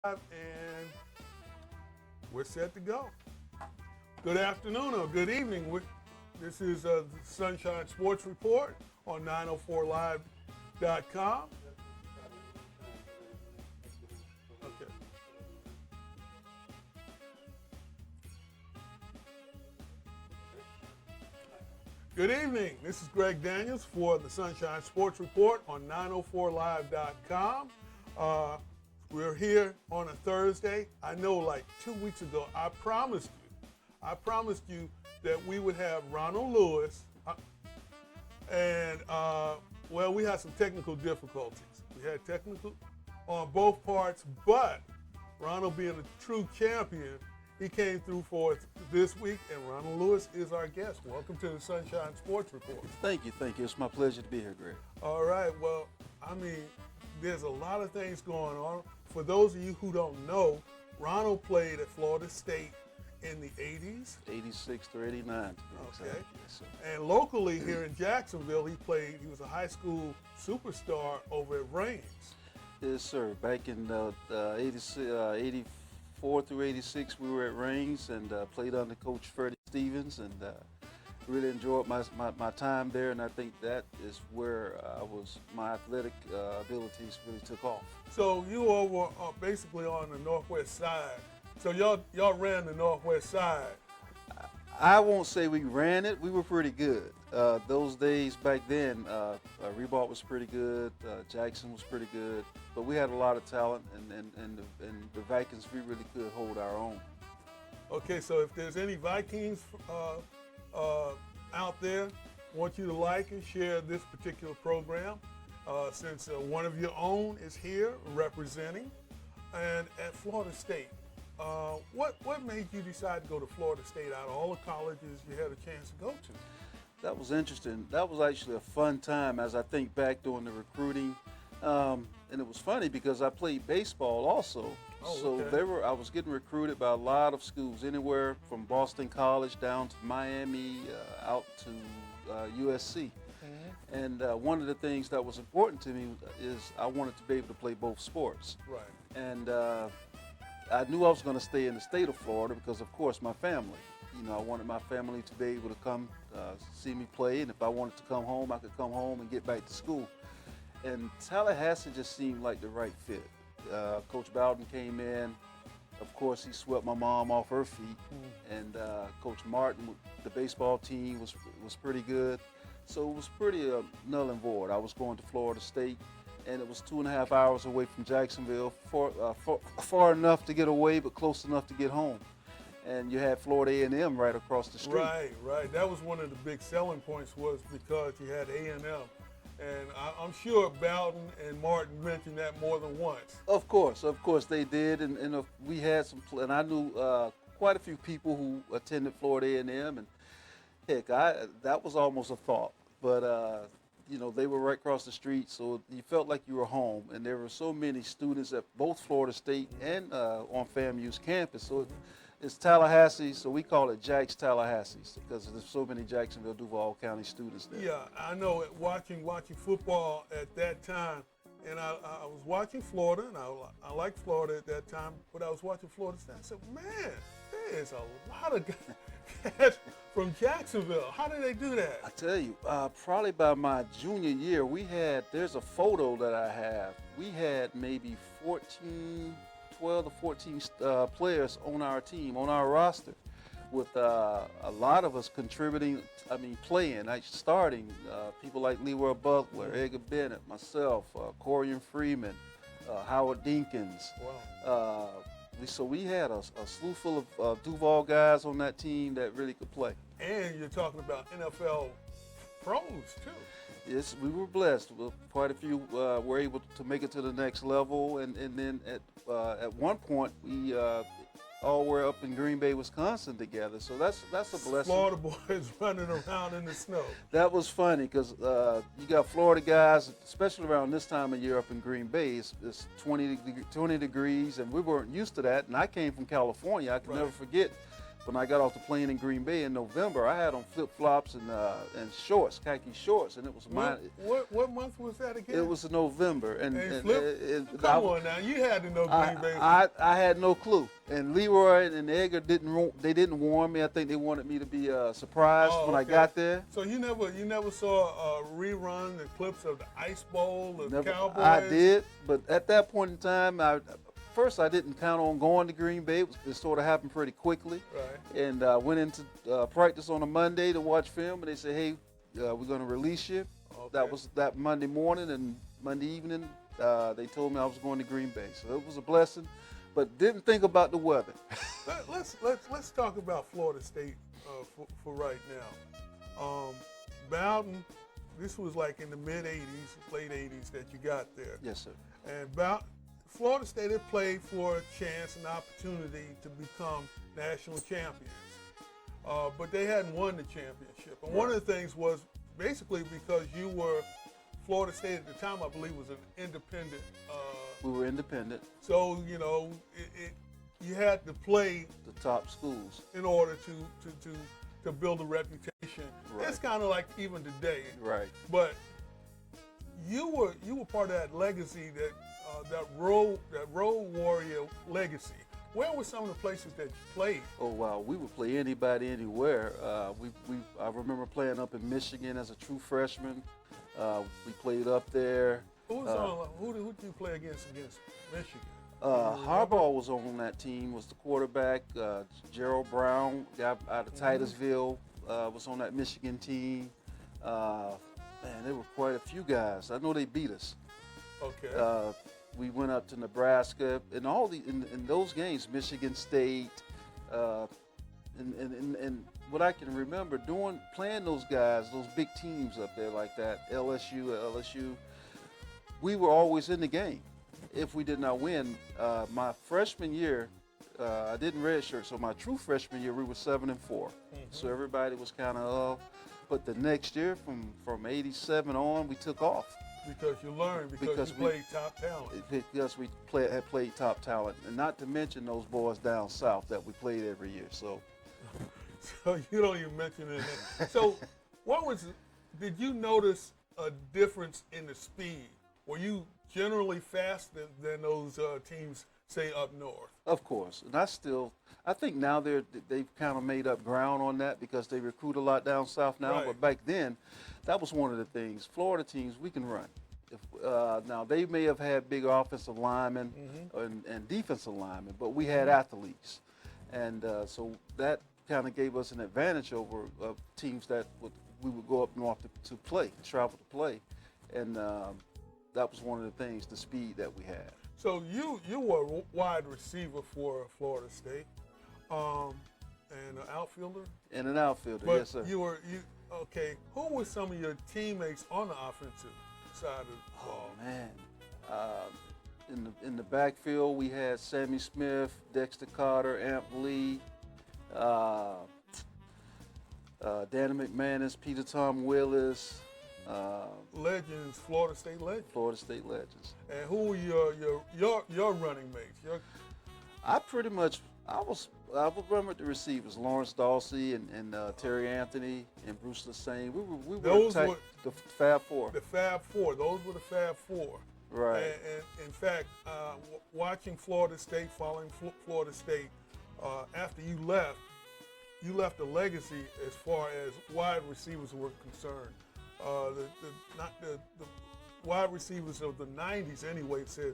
And we're set to go. Good afternoon or good evening. This is the Sunshine Sports Report on 904live.com. Okay. Good evening. This is Greg Daniels for the Sunshine Sports Report on 904live.com. Uh, we're here on a Thursday. I know like 2 weeks ago, I promised you that we would have Ronald Lewis. And we had some technical difficulties. We had technical on both parts, but Ronald being a true champion, he came through for us this week, and Ronald Lewis is our guest. Welcome to the Sunshine Sports Report. Thank you. It's my pleasure to be here, Greg. All right, well, I mean, there's a lot of things going on. For those of you who don't know, Ronald played at Florida State in the 80s. 86 to 89. To be Okay. exact. Yes, sir. And locally here in Jacksonville, he was a high school superstar over at Reigns. Yes, sir. Back in 84 through 86, we were at Reigns and played under Coach Freddie Stevens, and really enjoyed my time there. And I think that is where my athletic abilities really took off. So you over basically on the northwest side. So y'all ran the northwest side. I won't say we ran it. We were pretty good. Those days back then, Reebok was pretty good. Jackson was pretty good. But we had a lot of talent, and the Vikings, we really could hold our own. Okay, so if there's any Vikings out there, I want you to like and share this particular program since one of your own is here representing. And at Florida State, what made you decide to go to Florida State out of all the colleges you had a chance to go to? That was interesting. That was actually a fun time as I think back during the recruiting. And it was funny because I played baseball also. Oh, so okay. I was getting recruited by a lot of schools, anywhere from Boston College down to Miami, out to USC. Mm-hmm. And one of the things that was important to me is I wanted to be able to play both sports. Right. And I knew I was going to stay in the state of Florida because, of course, my family. You know, I wanted my family to be able to come see me play, and if I wanted to come home, I could come home and get back to school. And Tallahassee just seemed like the right fit. Coach Bowden came in. Of course, he swept my mom off her feet. And Coach Martin, the baseball team, was pretty good. So it was pretty null and void. I was going to Florida State, and it was 2.5 hours away from Jacksonville, far enough to get away, but close enough to get home. And you had Florida A&M right across the street. Right. That was one of the big selling points was because you had A&M. And I'm sure Bowden and Martin mentioned that more than once. Of course they did, and we had some, and I knew quite a few people who attended Florida A&M, and heck, that was almost a thought. But they were right across the street, so you felt like you were home. And there were so many students at both Florida State and on FAMU's campus. So it's Tallahassee, so we call it Jack's Tallahassee because there's so many Jacksonville, Duval County students there. Yeah, I know. Watching football at that time, and I was watching Florida, and I liked Florida at that time, but I was watching Florida State. I said, man, there is a lot of guys from Jacksonville. How did they do that? I tell you, probably by my junior year, there's a photo that I have. We had maybe 12 to 14 players on our team, on our roster, with a lot of us contributing, playing, starting, people like Leroy Butler, Edgar Bennett, myself, Corian Freeman, Howard Dinkins. Wow. So we had a slew full of Duval guys on that team that really could play. And you're talking about NFL pros, too. Yes, we were blessed. Quite a few were able to make it to the next level, and then at one point we all were up in Green Bay, Wisconsin together. So that's a blessing. Florida boys running around in the snow. That was funny because you got Florida guys, especially around this time of year up in Green Bay. It's 20 degrees, and we weren't used to that. And I came from California. I can never forget when I got off the plane in Green Bay in November, I had on flip-flops and shorts, khaki shorts, and it was my. What month was that again? It was November, and Come on now, you had to know Green Bay. I had no clue, and Leroy and Edgar didn't warn me. I think they wanted me to be surprised when I got there. So you never saw a rerun, the clips of the Ice Bowl, the Cowboys. I did, but at that point in time, first I didn't count on going to Green Bay. It sort of happened pretty quickly. Right. And went into practice on a Monday to watch film, and they said, "Hey, we're going to release you." Okay. That was that Monday morning, and Monday evening they told me I was going to Green Bay. So it was a blessing, but didn't think about the weather. Let's talk about Florida State for right now. Bowden, this was like in the mid '80s, late '80s that you got there. Yes, sir. And Florida State had played for a chance, an opportunity to become national champions. But they hadn't won the championship. And one of the things was basically because you were, Florida State at the time, I believe, was an independent. We were independent. So, you had to play the top schools in order to build a reputation. Right. It's kind of like even today. Right. But you were part of that legacy, that road warrior legacy. Where were some of the places that you played? Oh wow, we would play anybody, anywhere. I remember playing up in Michigan as a true freshman. We played up there. Who did you play against Michigan? Harbaugh was on that team. Was the quarterback. Gerald Brown, guy out of Titusville, was on that Michigan team. Man, there were quite a few guys. I know they beat us. Okay. We went up to Nebraska, and in those games, Michigan State, and what I can remember playing those guys, those big teams up there like that, LSU, we were always in the game. If we did not win, my freshman year, I didn't redshirt, so my true freshman year we were 7-4. So everybody was kind of, but the next year from '87 on, we took off. Because you learned, because you played top talent. Because we had played top talent, and not to mention those boys down south that we played every year. So you don't even mention it. So did you notice a difference in the speed? Were you generally faster than those teams, say, up north? Of course, and I think now they've kind of made up ground on that because they recruit a lot down south now. Right. But back then, that was one of the things. Florida teams, we can run. Now they may have had bigger offensive linemen and defensive linemen, but we had athletes, and so that kind of gave us an advantage over teams that we would go up north to travel to play, and that was one of the things, the speed that we had. So you were a wide receiver for Florida State, and an outfielder. And an outfielder, but yes, sir. Okay. Who were some of your teammates on the offensive side of the ball? Oh man, in the backfield we had Sammy Smith, Dexter Carter, Amp Lee, Danny McManus, Peter Tom Willis. Legends, Florida State legends. Florida State legends. And who were your running mates? I remember the receivers, Lawrence Dawsey and Terry Anthony and Bruce Lassane. We were tight, the Fab Four. The Fab Four. Those were the Fab Four. Right. And in fact, watching Florida State, following Florida State, after you left a legacy as far as wide receivers were concerned. The wide receivers of the 90s anyway said,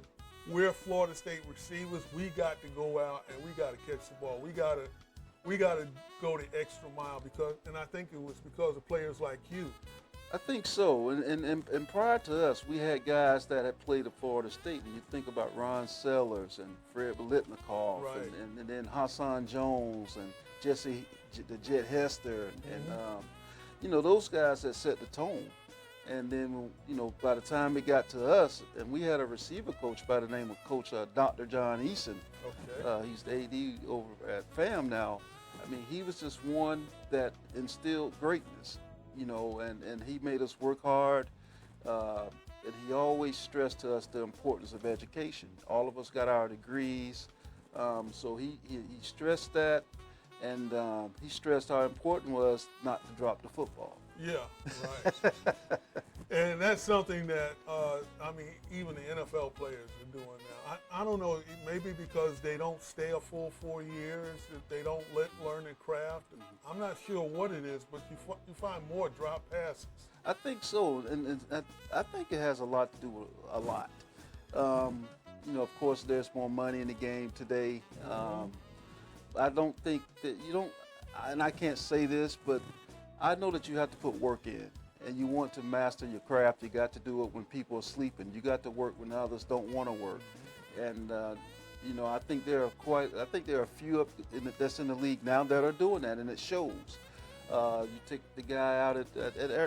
we're Florida State receivers. We got to go out and we got to catch the ball. We got to go the extra mile and I think it was because of players like you. I think so. And prior to us, we had guys that had played at Florida State. And you think about Ron Sellers and Fred Biletnikoff, right. and then Hassan Jones and Jesse the Jet Hester, and those guys that set the tone. And then, by the time it got to us, and we had a receiver coach by the name of Coach Dr. John Eason. Okay. He's the AD over at FAM now. I mean, he was just one that instilled greatness, and he made us work hard. And he always stressed to us the importance of education. All of us got our degrees. So he stressed that. and he stressed how important it was not to drop the football. Yeah, right. And that's something that, I mean, even the NFL players are doing now. I don't know, maybe because they don't stay a full 4 years, that they don't learn their craft. I'm not sure what it is, but you find more drop passes. I think so, and I think it has a lot to do with a lot. You know, of course, there's more money in the game today. I don't think that you don't, and I can't say this, but I know that you have to put work in, and you want to master your craft. You got to do it when people are sleeping. You got to work when others don't want to work, and you know, I think there are a few that's in the league now that are doing that, and it shows. You take the guy out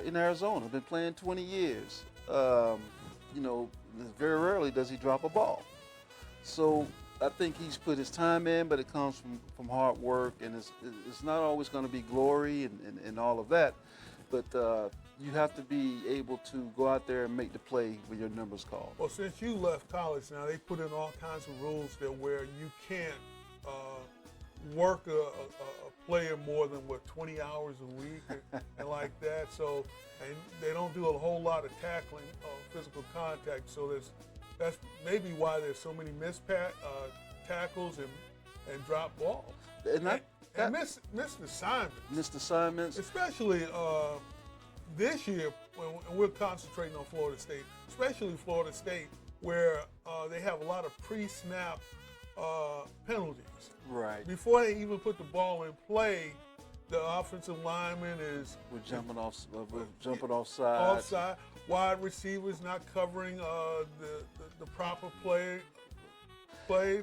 in Arizona, been playing 20 years. You know, very rarely does he drop a ball. So I think he's put his time in, but it comes from hard work, and it's not always going to be glory and all of that. But you have to be able to go out there and make the play when your number's called. Well, since you left college now, they put in all kinds of rules that where you can't work a player more than 20 hours a week and like that. So, and they don't do a whole lot of tackling, physical contact. So that's maybe why there's so many missed tackles and drop balls and missed assignments. Missed assignments, especially this year when we're concentrating on Florida State, especially Florida State, where they have a lot of pre-snap penalties. Right. Before they even put the ball in play, the offensive lineman is jumping offside. Offside. Wide receivers not covering the proper plays.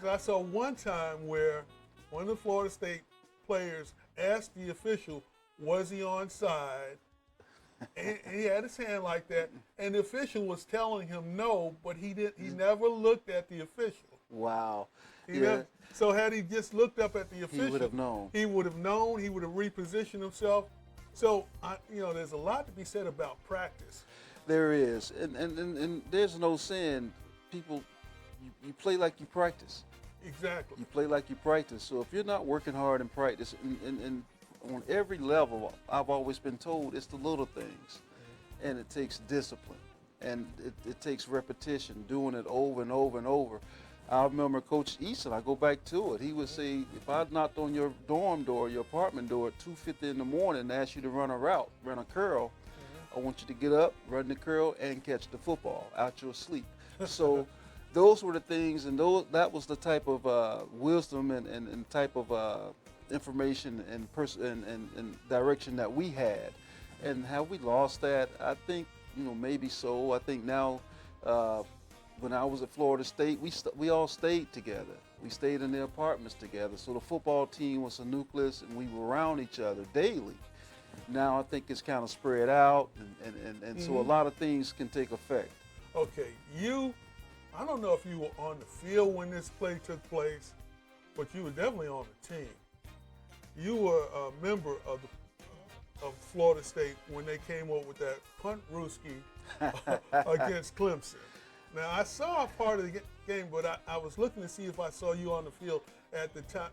I saw one time where one of the Florida State players asked the official, was he onside? And he had his hand like that, and the official was telling him no, but he never looked at the official. Wow. So had he just looked up at the official, he would have known. He would have known. He would have repositioned himself. So you know, there's a lot to be said about practice. There is, and there's no saying people. You play like you practice. Exactly. You play like you practice. So if you're not working hard in practice, and on every level, I've always been told it's the little things, and it takes discipline, and it takes repetition, doing it over and over and over. I remember Coach Eason, I go back to it, he would say, if I knocked on your dorm door, your apartment door at 2:50 in the morning and asked you to run a route, run a curl, I want you to get up, run the curl, and catch the football out your sleep. So those were the things, and that was the type of wisdom and type of information and direction that we had. And have we lost that? I think, you know, maybe so. I think now, when I was at Florida State, we all stayed together. We stayed in the apartments together. So the football team was a nucleus, and we were around each other daily. Now I think it's kind of spread out, and so a lot of things can take effect. Okay, I don't know if you were on the field when this play took place, but you were definitely on the team. You were a member of Florida State when they came up with that punt Ruski against Clemson. Now, I saw a part of the game, but I was looking to see if I saw you on the field at the time.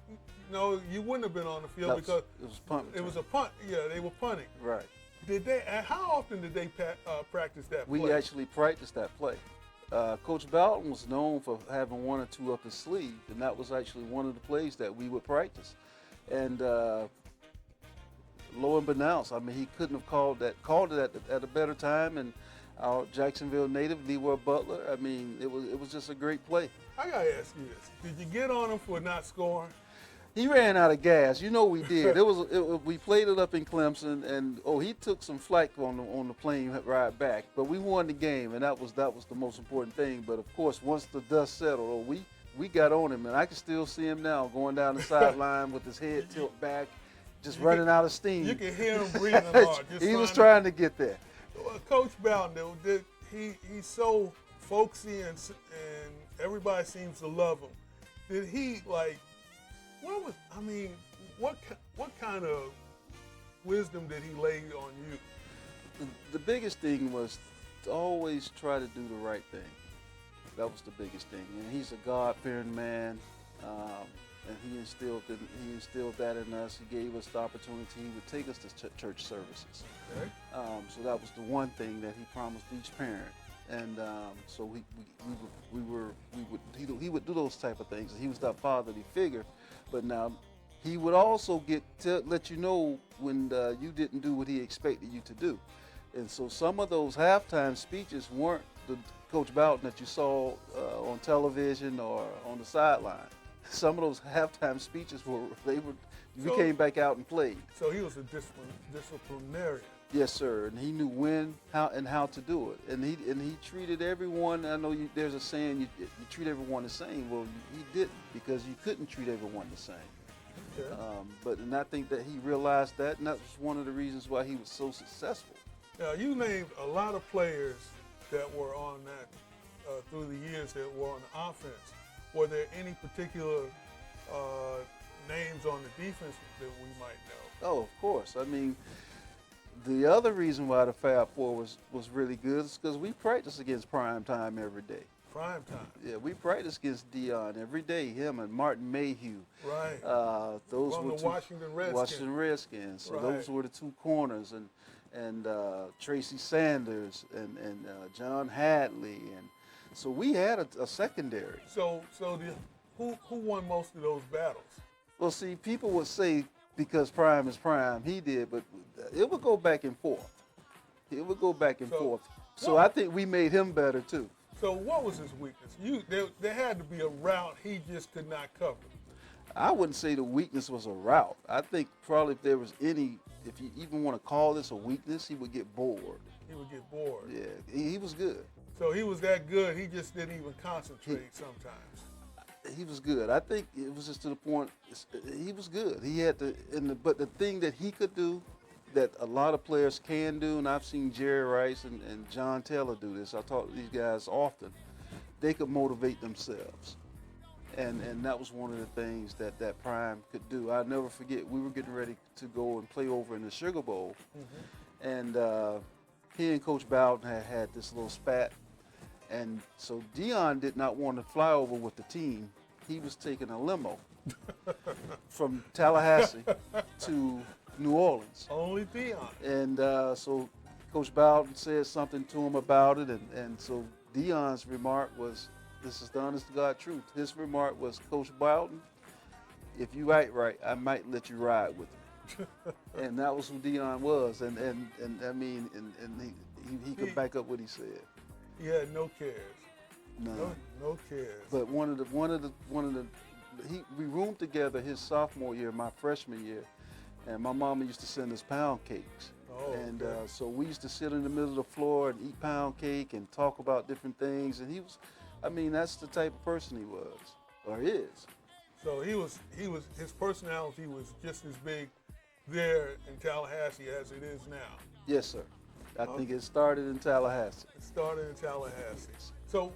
No, you wouldn't have been on the field because it was punt. It was a punt. Yeah, they were punting. Right. How often did they practice that play? We actually practiced that play. Coach Bowden was known for having one or two up his sleeve, and that was actually one of the plays that we would practice. And lo and unbeknownst, I mean, he couldn't have called it at a better time. And our Jacksonville native, Leroy Butler, I mean, it was just a great play. I gotta ask you this: did you get on him for not scoring? He ran out of gas. You know we did. We played it up in Clemson, and he took some flack on the plane ride back. But we won the game, and that was the most important thing. But of course, once the dust settled, we got on him, and I can still see him now going down the sideline with his head tilted back, just running out of steam. You can hear him breathing hard. He was trying to get there. Coach Bowden, he's so folksy and everybody seems to love him. Did he what kind of wisdom did he lay on you? The biggest thing was to always try to do the right thing. That was the biggest thing. And he's a God-fearing man, and he instilled that in us. He gave us the opportunity. He would take us to church services. Okay. So that was the one thing that he promised each parent. And so he would do those type of things. He was that fatherly figure, but now he would also let you know when you didn't do what he expected you to do. And so some of those halftime speeches weren't the Coach Bowden that you saw on television or on the sideline. Some of those halftime speeches you came back out and played. So he was a disciplinarian. Yes, sir, and he knew when, how, and how to do it. And he treated everyone. I know there's a saying you treat everyone the same. Well, he didn't, because you couldn't treat everyone the same. Okay. And I think that he realized that, and that was one of the reasons why he was so successful. Now, you named a lot of players that were on that through the years that were on the offense. Were there any particular names on the defense that we might know? Oh, of course. I mean, the other reason why the Fab Four was really good is because we practiced against Prime Time every day. Prime Time. Yeah, we practiced against Dion every day. Him and Martin Mayhew. Right. Those From were the Washington Redskins. Washington Redskins. So Right. those were the two corners, and Tracy Sanders and John Hadley, and so we had a secondary. So who won most of those battles? Well, see, people would say because Prime is Prime, he did, but it would go back and forth. It would go back and forth. So I think we made him better too. So what was his weakness? There had to be a route he just could not cover. I wouldn't say the weakness was a route. I think probably if there was any, if you even want to call this a weakness, he would get bored. He would get bored. Yeah, he was good. So he was that good, he just didn't even concentrate sometimes. He was good. I think it was just to the point, he was good. He had but the thing that he could do that a lot of players can do, and I've seen Jerry Rice and John Taylor do this. I talk to these guys often. They could motivate themselves. And that was one of the things that Prime could do. I'll never forget, we were getting ready to go and play over in the Sugar Bowl. Mm-hmm. And he and Coach Bowden had this little spat. And so Dion did not want to fly over with the team. He was taking a limo from Tallahassee to New Orleans. Only Dion. And so Coach Bowden said something to him about it. And so Dion's remark was, this is the honest to God truth. His remark was, Coach Bowden, if you act right, I might let you ride with me. And that was who Dion was. And I mean, he could back up what he said. He had no cares. No cares. But we roomed together his sophomore year, my freshman year, and my mama used to send us pound cakes. Oh, and okay. So we used to sit in the middle of the floor and eat pound cake and talk about different things. And that's the type of person he was, or is. So his personality was just as big there in Tallahassee as it is now. Yes, sir. I think it started in Tallahassee. It started in Tallahassee. So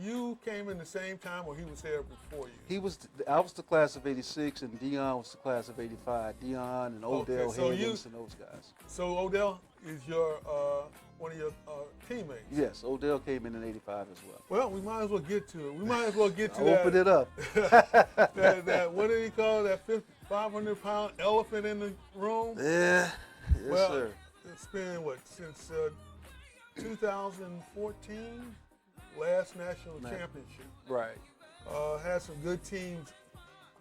you came in the same time, or he was there before you? I was the class of '86, and Dion was the class of '85. Dion and Odell Higgins and those guys. So Odell is your one of your teammates. Yes, Odell came in '85 as well. Well, we might as well get to it. We might as well get to Open it up. that what did he call that 500-pound elephant in the room? Yeah. Yes, sir. It's been since 2014, last national championship. Right. Had some good teams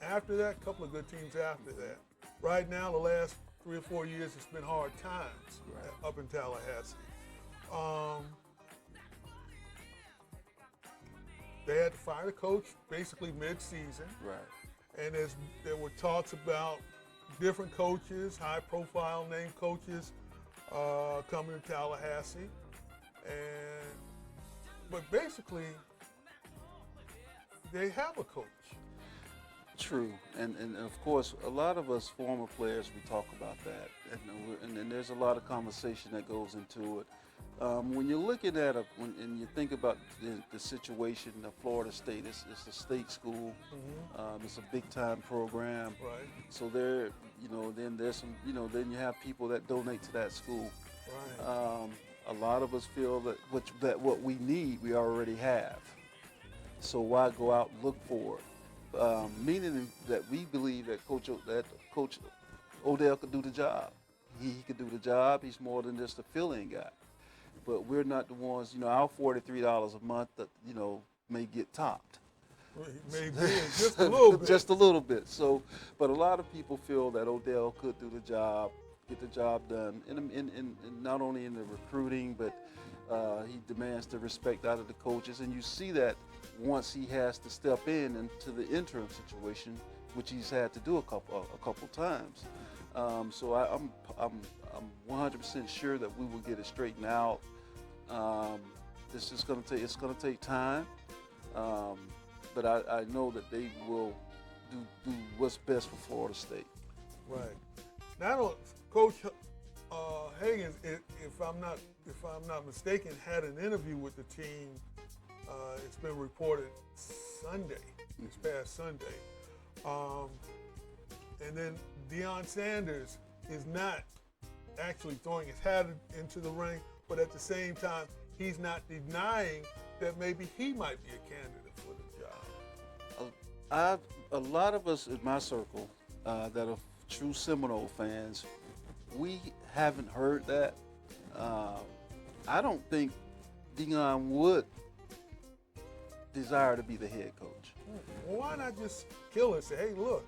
after that, a couple of good teams after that. Right now, the last 3 or 4 years, it's been hard times up in Tallahassee. They had to fire the coach basically mid-season. Right. And there were talks about different coaches, high-profile name coaches, coming to Tallahassee. But basically, they have a coach. True, and of course, a lot of us former players, we talk about that, and there's a lot of conversation that goes into it. When you're looking at and you think about the situation of Florida State, it's a state school. Mm-hmm. It's a big-time program. Right. So then there's some, then you have people that donate to that school. Right. A lot of us feel that what we need, we already have. So why go out and look for it? meaning that we believe that Coach Odell could do the job. He could do the job. He's more than just a fill-in guy. But we're not the ones, our $43 a month that, may get topped. Maybe just a little bit. Just a little bit. So, but a lot of people feel that Odell could do the job, get the job done, in not only in the recruiting, but he demands the respect out of the coaches. And you see that once he has to step into the interim situation, which he's had to do a couple times. So I'm 100% sure that we will get it straightened out. It's just going to take time, but I know that they will do what's best for Florida State. Right. Now, Coach Hagan, if I'm not mistaken, had an interview with the team. It's been reported this past Sunday. And then Deion Sanders is not actually throwing his hat into the ring, but at the same time, he's not denying that maybe he might be a candidate for the job. A lot of us in my circle that are true Seminole fans, we haven't heard that. I don't think Deion would desire to be the head coach. Well, why not just kill it? Say, hey, look,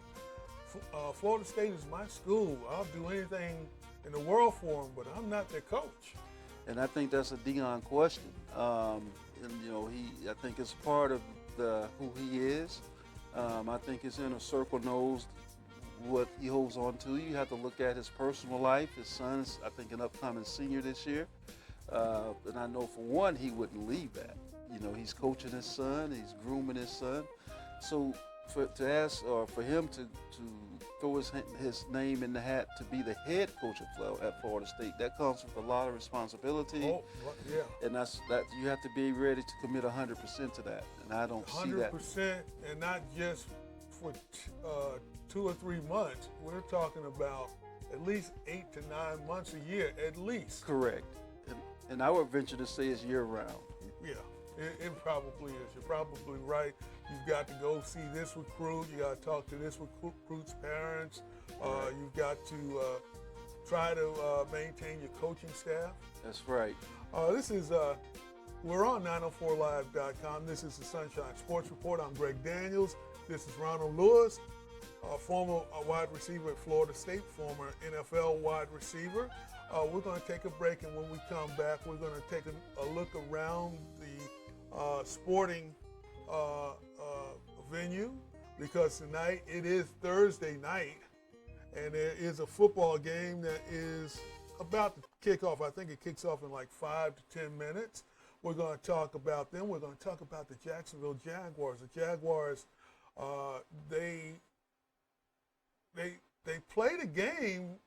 Florida State is my school. I'll do anything in the world for them, but I'm not their coach. And I think that's a Deion question. I think it's part of who he is. I think his inner circle knows what he holds on to. You have to look at his personal life. His son's, I think, an upcoming senior this year. And I know for one, he wouldn't leave that. He's coaching his son, he's grooming his son. So for him to throw his name in the hat to be the head coach at Florida State, that comes with a lot of responsibility. Oh, yeah. And that you have to be ready to commit 100% to that. And I don't see that. 100%, and not just for 2 or 3 months. We're talking about at least 8 to 9 months a year, at least. Correct. And I would venture to say it's year-round. Yeah. It probably is. You're probably right. You've got to go see this recruit. You got to talk to this recruit's parents. You've got to try to maintain your coaching staff. That's right. We're on 904live.com. This is the Sunshine Sports Report. I'm Greg Daniels. This is Ronald Lewis, former wide receiver at Florida State, former NFL wide receiver. We're going to take a break, and when we come back, we're going to take a look around the sporting venue, because tonight it is Thursday night, and there is a football game that is about to kick off. I think it kicks off in like 5 to 10 minutes. We're going to talk about them. We're going to talk about the Jacksonville Jaguars. The Jaguars, they played a game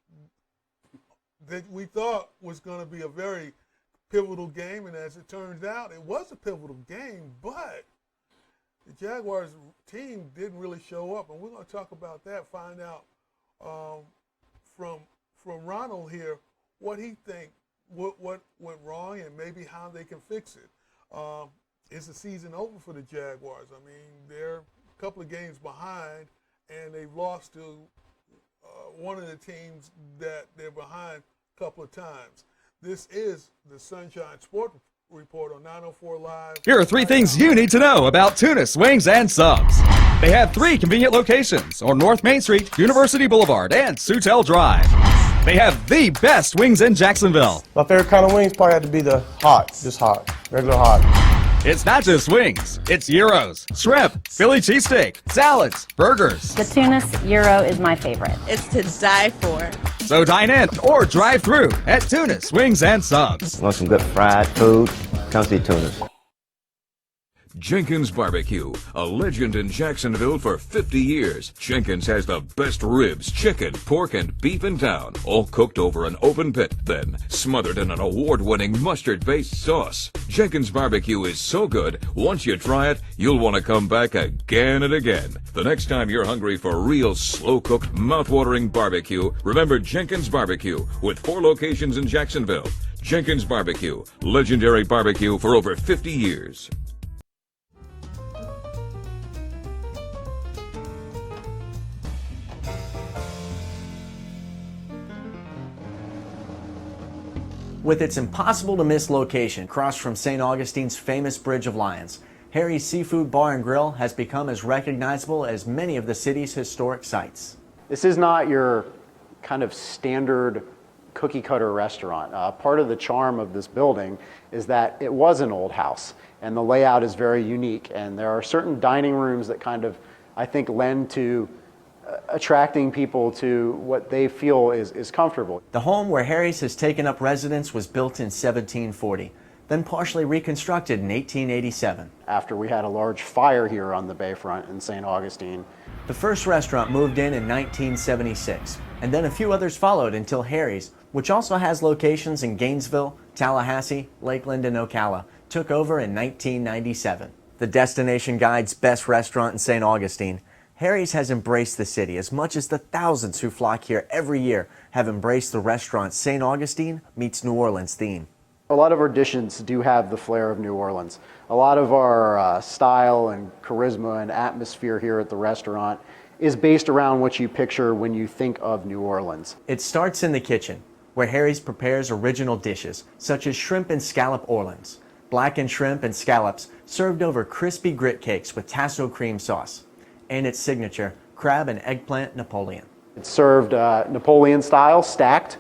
that we thought was going to be a very pivotal game, and as it turns out, it was a pivotal game, but the Jaguars team didn't really show up, and we're going to talk about that, find out from Ronald here what he thinks, what went wrong, and maybe how they can fix it. Is the season over for the Jaguars? I mean, they're a couple of games behind, and they've lost to one of the teams that they're behind a couple of times. This is the Sunshine Sport Report on 904 Live. Here are 3 things you need to know about Tunis Wings and Subs. They have 3 convenient locations on North Main Street, University Boulevard, and Sutel Drive. They have the best wings in Jacksonville. My favorite kind of wings probably had to be the hot, just hot, regular hot. It's not just wings. It's gyros, shrimp, Philly cheesesteak, salads, burgers. The Tunis Gyro is my favorite. It's to die for. So dine in or drive through at Tunis Wings and Subs. Want some good fried food? Come see Tunis. Jenkins Barbecue, a legend in Jacksonville for 50 years. Jenkins has the best ribs, chicken, pork, and beef in town, all cooked over an open pit, then smothered in an award-winning mustard-based sauce. Jenkins Barbecue is so good, once you try it, you'll want to come back again and again. The next time you're hungry for real slow-cooked, mouth-watering barbecue, remember Jenkins Barbecue, with 4 locations in Jacksonville. Jenkins Barbecue, legendary barbecue for over 50 years. With its impossible-to-miss location across from St. Augustine's famous Bridge of Lions, Harry's Seafood Bar and Grill has become as recognizable as many of the city's historic sites. This is not your kind of standard cookie-cutter restaurant. Part of the charm of this building is that it was an old house, and the layout is very unique, and there are certain dining rooms that kind of, I think, lend to attracting people to what they feel is comfortable. The home where Harry's has taken up residence was built in 1740, then partially reconstructed in 1887. After we had a large fire here on the bayfront in St. Augustine. The first restaurant moved in 1976, and then a few others followed until Harry's, which also has locations in Gainesville, Tallahassee, Lakeland, and Ocala, took over in 1997. The Destination Guide's best restaurant in St. Augustine, Harry's has embraced the city as much as the thousands who flock here every year have embraced the restaurant's St. Augustine meets New Orleans theme. A lot of our dishes do have the flair of New Orleans. A lot of our style and charisma and atmosphere here at the restaurant is based around what you picture when you think of New Orleans. It starts in the kitchen, where Harry's prepares original dishes such as shrimp and scallop Orleans, blackened shrimp and scallops served over crispy grit cakes with Tasso cream sauce, and its signature crab and eggplant Napoleon. It's served Napoleon style, stacked,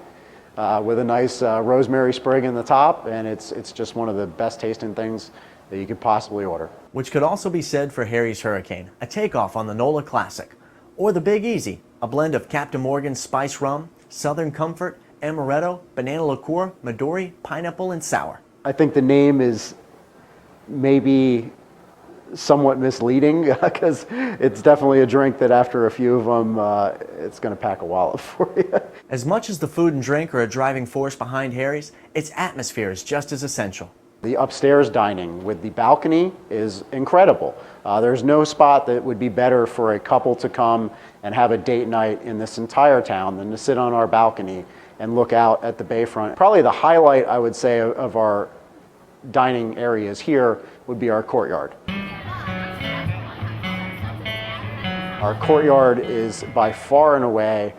with a nice rosemary sprig in the top, and it's just one of the best tasting things that you could possibly order. Which could also be said for Harry's Hurricane, a takeoff on the NOLA Classic, or the Big Easy, a blend of Captain Morgan's spice rum, Southern Comfort, amaretto, banana liqueur, Midori, pineapple, and sour. I think the name is maybe somewhat misleading because it's definitely a drink that after a few of them, it's going to pack a wallet for you. As much as the food and drink are a driving force behind Harry's, its atmosphere is just as essential. The upstairs dining with the balcony is incredible. There's no spot that would be better for a couple to come and have a date night in this entire town than to sit on our balcony and look out at the bayfront. Probably the highlight, I would say, of our dining areas here would be our courtyard. Our courtyard is by far and away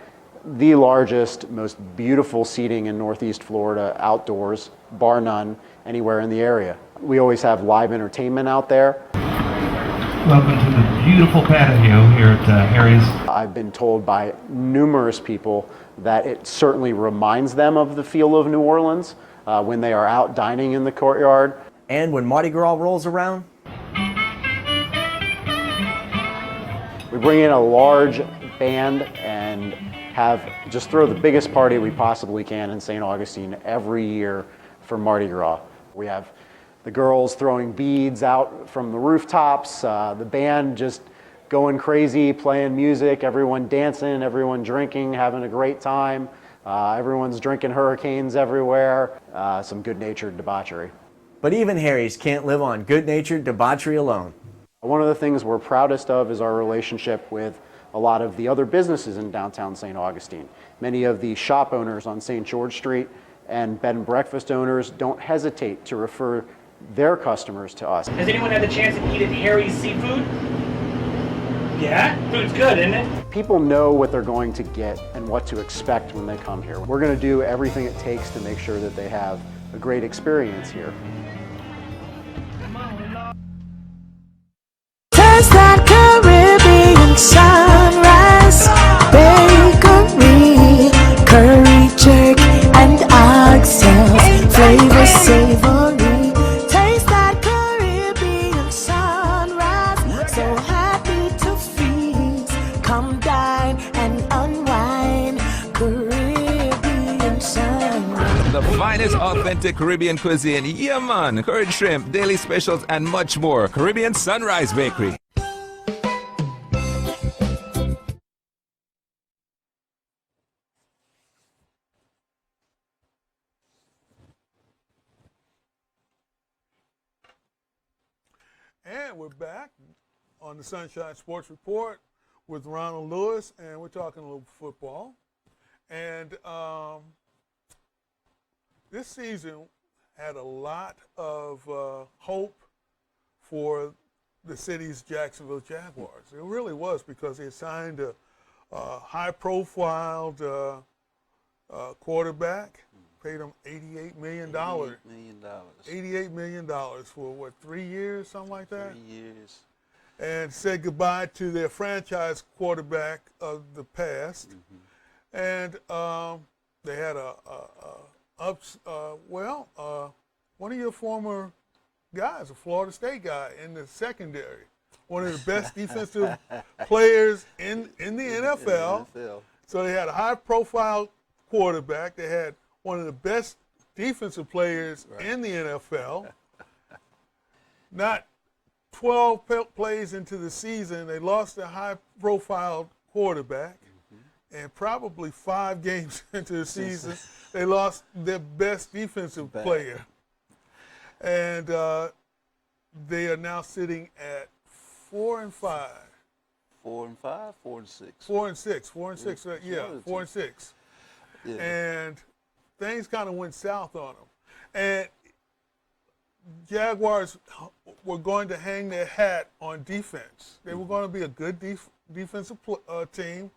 the largest, most beautiful seating in Northeast Florida, outdoors, bar none, anywhere in the area. We always have live entertainment out there. Welcome to the beautiful patio here at Harry's. I've been told by numerous people that it certainly reminds them of the feel of New Orleans when they are out dining in the courtyard. And when Mardi Gras rolls around, we bring in a large band and just throw the biggest party we possibly can in St. Augustine every year for Mardi Gras. We have the girls throwing beads out from the rooftops, the band just going crazy, playing music, everyone dancing, everyone drinking, having a great time. Everyone's drinking Hurricanes everywhere, some good-natured debauchery. But even Harry's can't live on good-natured debauchery alone. One of the things we're proudest of is our relationship with a lot of the other businesses in downtown St. Augustine. Many of the shop owners on St. George Street and bed and breakfast owners don't hesitate to refer their customers to us. Has anyone had the chance to eat at Harry's Seafood? Yeah? Food's good, isn't it? People know what they're going to get and what to expect when they come here. We're going to do everything it takes to make sure that they have a great experience here. Taste that Caribbean sunrise, bakery, curry jerk and oxtails, flavor savory. Taste that Caribbean sunrise, so happy to feast. Come dine and unwind, Caribbean sunrise. The finest authentic Caribbean cuisine, yeah man, curried shrimp, daily specials, and much more. Caribbean Sunrise Bakery. And we're back on the Sunshine Sports Report with Ronald Lewis, and we're talking a little football. And this season had a lot of hope for the city's Jacksonville Jaguars. It really was, because they signed a high-profile quarterback paid him $88 million. $88 million. $88 million for what, 3 years, something like that? 3 years. And said goodbye to their franchise quarterback of the past. And they had one of your former guys, a Florida State guy in the secondary, one of the best defensive players in the NFL. So they had a high-profile quarterback. They had one of the best defensive players in the NFL. Not 12 plays into the season, they lost their high-profile quarterback. And probably 5 games into the season, they lost their best defensive player. And they are now sitting at 4-5. 4-5, 4-6. 4-6. 4-6. Yeah, 4-6. Yeah. And things kind of went south on them. And Jaguars were going to hang their hat on defense. They were going to be a good defensive team,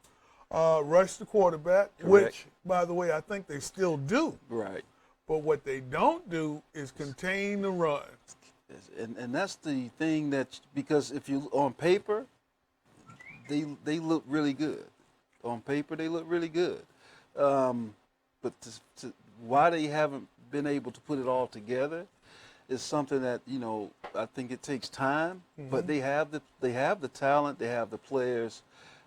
rush the quarterback, which, by the way, I think they still do. Right. But what they don't do is contain the run. And that's the thing that, because if you, on paper, they look really good. On paper, they look really good. But why they haven't been able to put it all together is something that, you know, I think it takes time. But they have the talent, they have the players.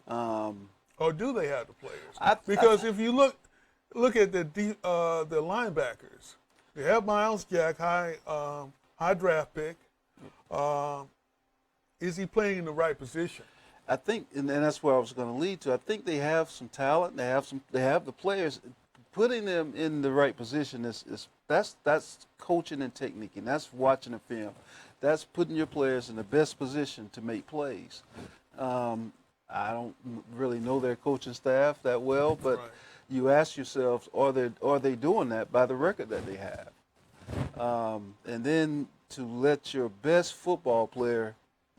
Or do they have the players? Because if you look at the linebackers, they have Miles Jack, high draft pick. Is he playing in the right position? I think, and that's where I was going to lead to. I think they have some talent. They have the players. Putting them in the right position that's coaching and technique, and that's watching the film. That's putting your players in the best position to make plays. I don't really know their coaching staff that well, but you ask yourselves, are they doing that by the record that they have? And then to let your best football player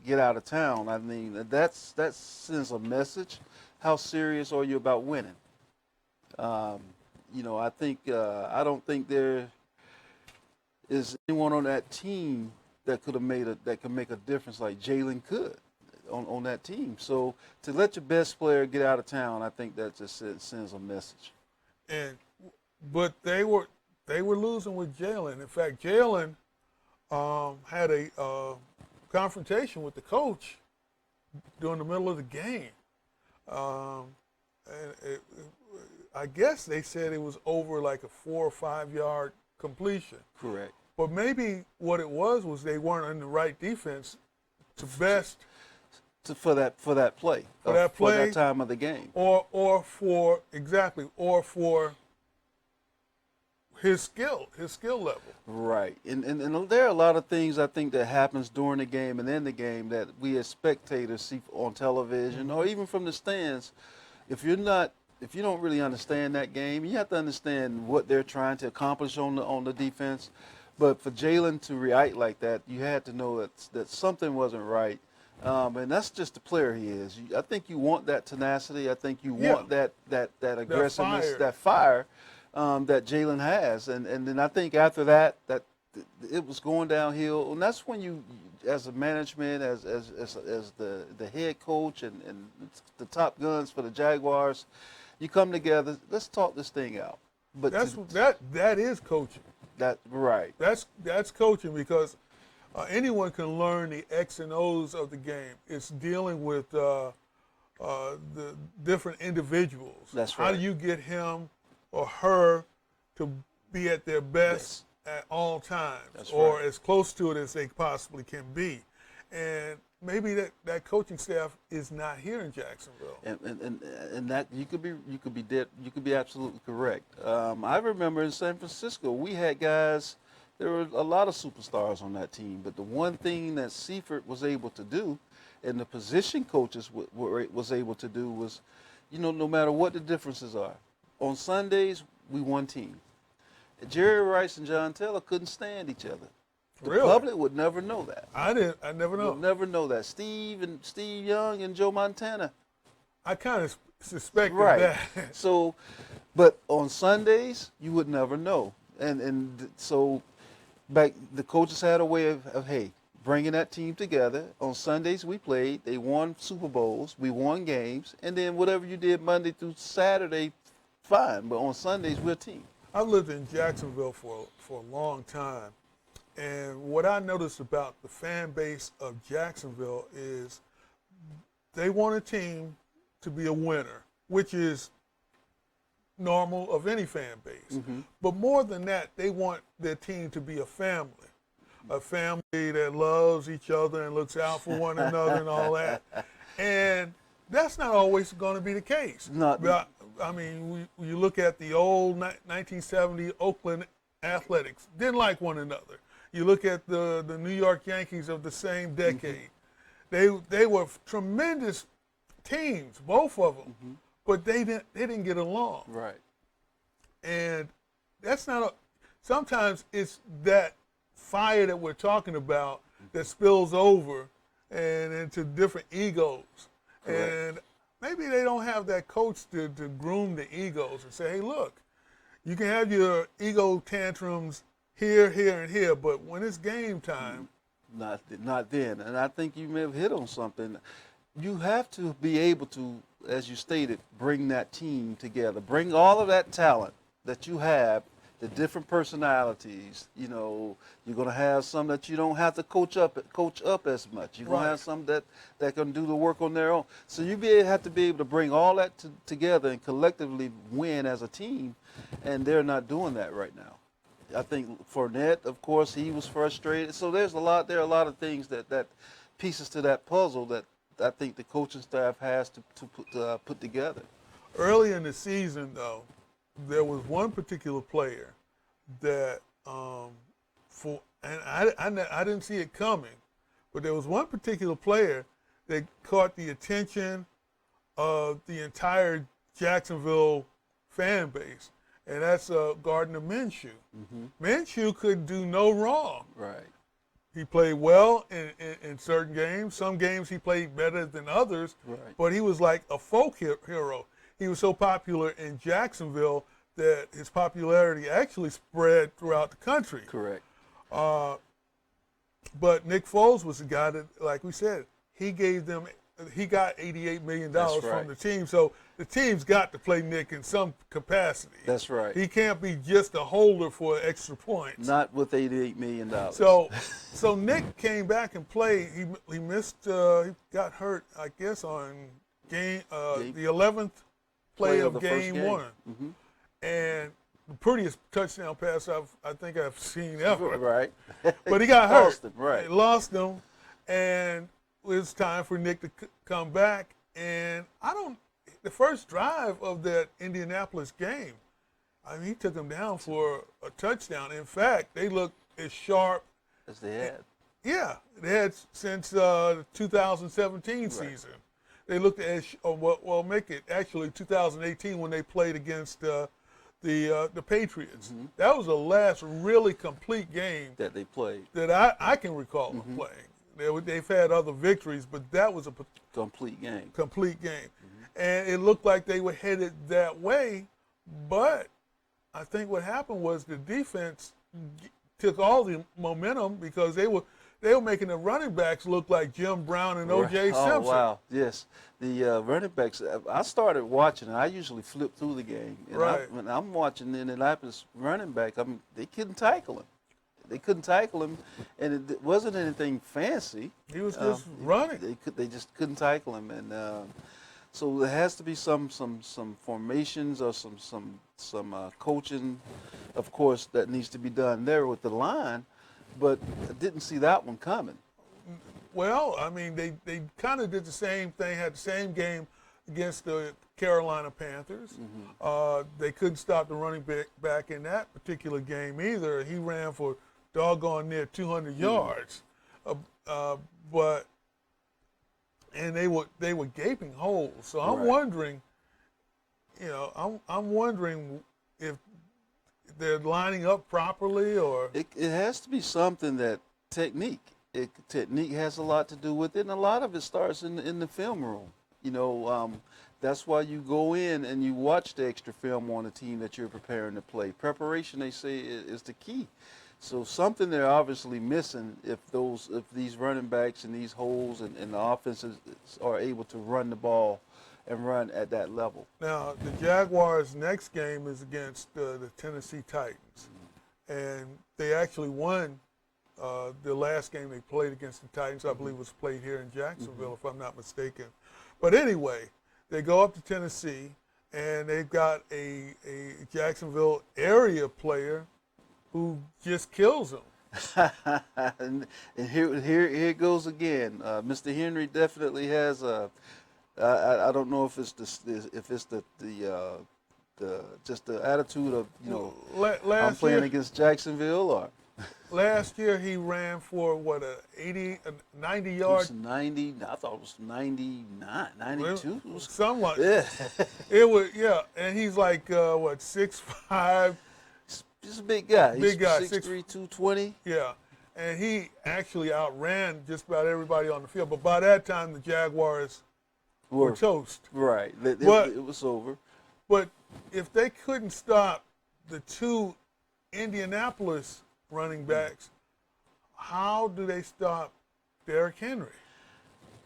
get out of town, I mean, that sends a message. How serious are you about winning? You know, I don't think there is anyone on that team that could make a difference like Jalen could on that team. So to let your best player get out of town, I think that just sends a message. But they were losing with Jalen. In fact, Jalen had a confrontation with the coach during the middle of the game. I guess they said it was over like a 4 or 5 yard completion. Correct. But maybe what it was they weren't in the right defense to best for that play. For that time of the game. Or for his skill level. Right. And there are a lot of things I think that happens during the game and in the game that we as spectators see on television or even from the stands. If you don't really understand that game, you have to understand what they're trying to accomplish on the defense. But for Jalen to react like that, you had to know that something wasn't right. And that's just the player he is. I think you want that tenacity. I think you want that aggressiveness, that fire that Jalen has. And then I think after that it was going downhill. And that's when you, as a management, as the head coach and the top guns for the Jaguars, you come together. Let's talk this thing out. But that is coaching. That's coaching, because anyone can learn the X and O's of the game. It's dealing with the different individuals. That's right. How do you get him or her to be at their best at all times, or as close to it as they possibly can be? And maybe that coaching staff is not here in Jacksonville. And that you could be absolutely correct. I remember in San Francisco we had guys. There were a lot of superstars on that team, but the one thing that Seifert was able to do, and the position coaches was able to do, was, no matter what the differences are, on Sundays we one team. Jerry Rice and John Taylor couldn't stand each other. The public would never know that. I never know. Would never know that. Steve Young and Joe Montana. I kind of suspected that. So But on Sundays, you would never know. So back, the coaches had a way of hey, bringing that team together. On Sundays we played. They won Super Bowls. We won games. And then whatever you did Monday through Saturday, fine. But on Sundays, we're a team. I've lived in Jacksonville for a long time. And what I noticed about the fan base of Jacksonville is they want a team to be a winner, which is normal of any fan base. But more than that, they want their team to be a family that loves each other and looks out for one another and all that. And that's not always going to be the case. I mean, you look at the old 1970 Oakland Athletics, didn't like one another. You look at the New York Yankees of the same decade. They were tremendous teams, both of them, but they didn't get along. Right. And that's not sometimes it's that fire that we're talking about that spills over and into different egos. Correct. And maybe they don't have that coach to groom the egos and say, hey, look, you can have your ego tantrums here, here, and here, but when it's game time. Not then. And I think you may have hit on something. You have to be able to, as you stated, bring that team together. Bring all of that talent that you have, the different personalities. You know, you're going to have some that you don't have to coach up as much. You're going to have some that can do the work on their own. So you have to be able to bring all that together and collectively win as a team, and they're not doing that right now. I think Fournette, of course, he was frustrated. So there are a lot of things that pieces to that puzzle that I think the coaching staff has to put together. Early in the season, though, there was one particular player that I didn't see it coming, but there was one particular player that caught the attention of the entire Jacksonville fan base, and that's Gardner Minshew. Minshew could do no wrong. Right. He played well in certain games. Some games he played better than others, but he was like a folk hero. He was so popular in Jacksonville that his popularity actually spread throughout the country. Correct. But Nick Foles was the guy that, like we said, he got $88 million from the team. So the team's got to play Nick in some capacity. That's right. He can't be just a holder for extra points. Not with $88 million. So Nick came back and played. He missed. He got hurt, I guess, on the 11th play of game one, and the prettiest touchdown pass I think I've seen ever. Right. But he got hurt. Lost him, right. He lost him, and it was time for Nick to come back. And the first drive of that Indianapolis game, I mean, he took him down for a touchdown. In fact, they looked as sharp as they had. Yeah, they had since the 2017 season. They looked at, make it actually 2018 when they played against the Patriots. That was the last really complete game that they played that I can recall them playing. They've had other victories, but that was a complete game. And it looked like they were headed that way, but I think what happened was the defense took all the momentum because they were making the running backs look like Jim Brown and O.J. Simpson. Oh, wow, yes. The running backs, I started watching, and I usually flip through the game. And when I'm watching the Indianapolis running back, they couldn't tackle him. And it wasn't anything fancy. He was just running. They just couldn't tackle him, and so there has to be some formations or some coaching, of course, that needs to be done there with the line. But I didn't see that one coming. Well, I mean, they kind of did the same thing, had the same game against the Carolina Panthers. They couldn't stop the running back in that particular game either. He ran for doggone near 200 yards. And they were gaping holes. So I'm wondering, I'm wondering if they're lining up properly, or it has to be something that technique has a lot to do with it, and a lot of it starts in the film room. That's why you go in and you watch the extra film on the team that you're preparing to play. Preparation, they say, is the key. So something they're obviously missing if these running backs and these holes and the offenses are able to run the ball and run at that level. Now, the Jaguars' next game is against the Tennessee Titans. And they actually won the last game they played against the Titans. I believe was played here in Jacksonville, if I'm not mistaken. But anyway, they go up to Tennessee, and they've got a Jacksonville area player who just kills them. and here it goes again. Mr. Henry definitely has a. I don't know if it's the just the attitude of I'm playing against Jacksonville or. Last year he ran for what, a 90 yard. 90. I thought it was 99, 92. It was something like yeah. It was, yeah, and he's like what, 6'5". He's a big guy. Big guy, 6'3", 220. Yeah, and he actually outran just about everybody on the field. But by that time, the Jaguars were toast. Right, it was over. But if they couldn't stop the two Indianapolis running backs, how do they stop Derrick Henry?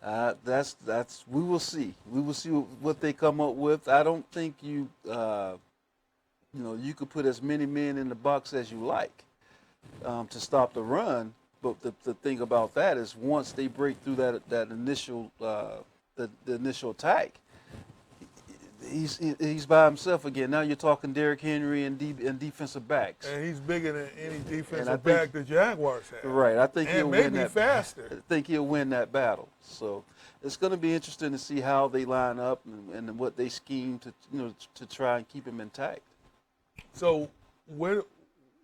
That's we will see. We will see what they come up with. I don't think you could put as many men in the box as you like to stop the run. But the thing about that is once they break through that initial the initial attack, he's by himself again. Now you're talking Derrick Henry and defensive backs. And he's bigger than any defensive back the Jaguars have. Right. I think he'll win that. Faster. I think he'll win that battle. So it's going to be interesting to see how they line up and what they scheme to try and keep him intact. So where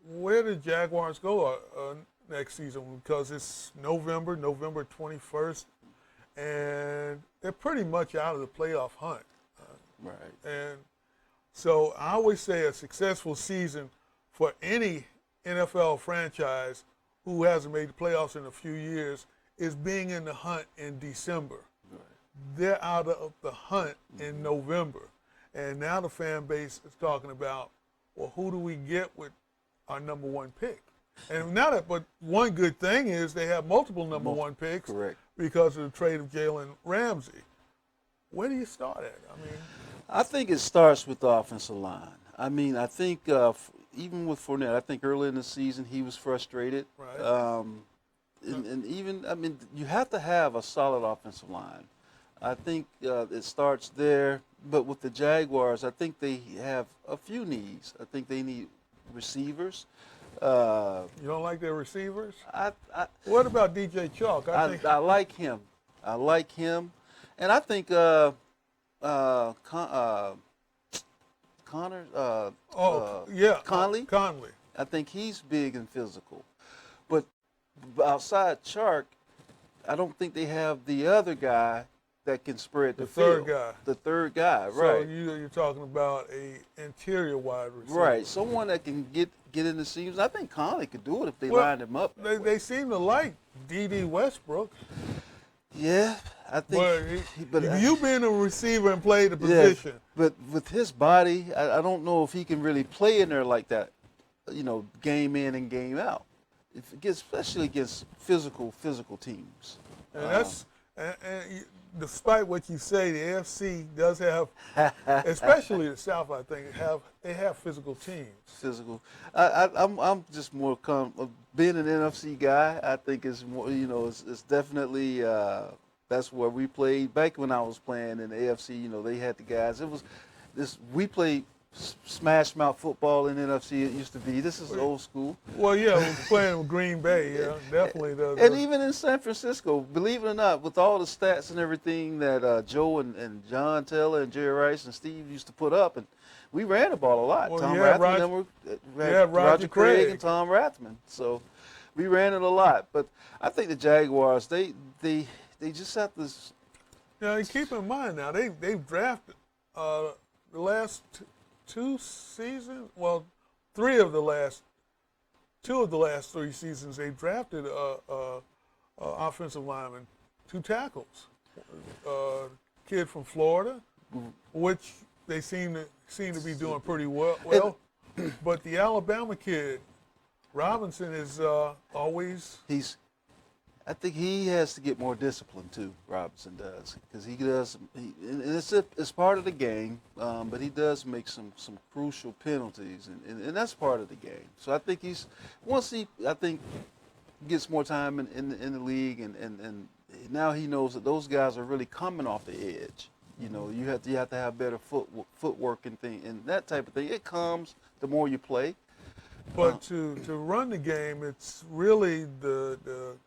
do Jaguars go next season? Because it's November 21st, and they're pretty much out of the playoff hunt. Right. And so I always say a successful season for any NFL franchise who hasn't made the playoffs in a few years is being in the hunt in December. Right. They're out of the hunt in November. And now the fan base is talking about, well, who do we get with our number one pick? And now but one good thing is they have multiple number one picks. Correct. Because of the trade of Jalen Ramsey. Where do you start at? I think it starts with the offensive line. I think even with Fournette, I think early in the season he was frustrated. Right. And even, you have to have a solid offensive line. I think it starts there. But with the Jaguars, I think they have a few needs. I think they need receivers. You don't like their receivers? What about DJ Chalk? I like him. I like him. And I think Conley. I think he's big and physical. But outside Chark, I don't think they have the other guy that can spread the field. The third guy, right. So you're talking about a interior wide receiver. Right, someone that can get in the seams. I think Conley could do it if they lined him up. They seem to like D.D. Westbrook. Yeah, I think. But you being a receiver and play the position. But with his body, I don't know if he can really play in there like that, game in and game out, especially against physical teams. And despite what you say, the AFC does have, especially the South, I think, they have physical teams. Physical. I'm just more being an NFC guy. I think it's more, it's definitely that's where we played back when I was playing in the AFC. They had the guys. We played smash mouth football in NFC. It used to be. This is old school. Well, yeah, we were playing with Green Bay. Yeah, definitely. And even in San Francisco, believe it or not, with all the stats and everything that Joe and John Taylor and Jerry Rice and Steve used to put up, and we ran the ball a lot. Well, Tom Rathman, Roger Craig and Tom Rathman. So we ran it a lot. But I think the Jaguars, they just have to. Now, keep in mind now, they've drafted the last two seasons, well, two of the last 3 seasons, they drafted offensive lineman, 2 tackles. Kid from Florida, which they seem to be doing pretty well. But the Alabama kid, Robinson, is always. I think he has to get more discipline too. Robinson does, because he does. And it's part of the game, but he does make some crucial penalties, and that's part of the game. So I think once he gets more time in the league, and now he knows that those guys are really coming off the edge. You know, you have to have better footwork and that type of thing. It comes the more you play. But to run the game, it's really the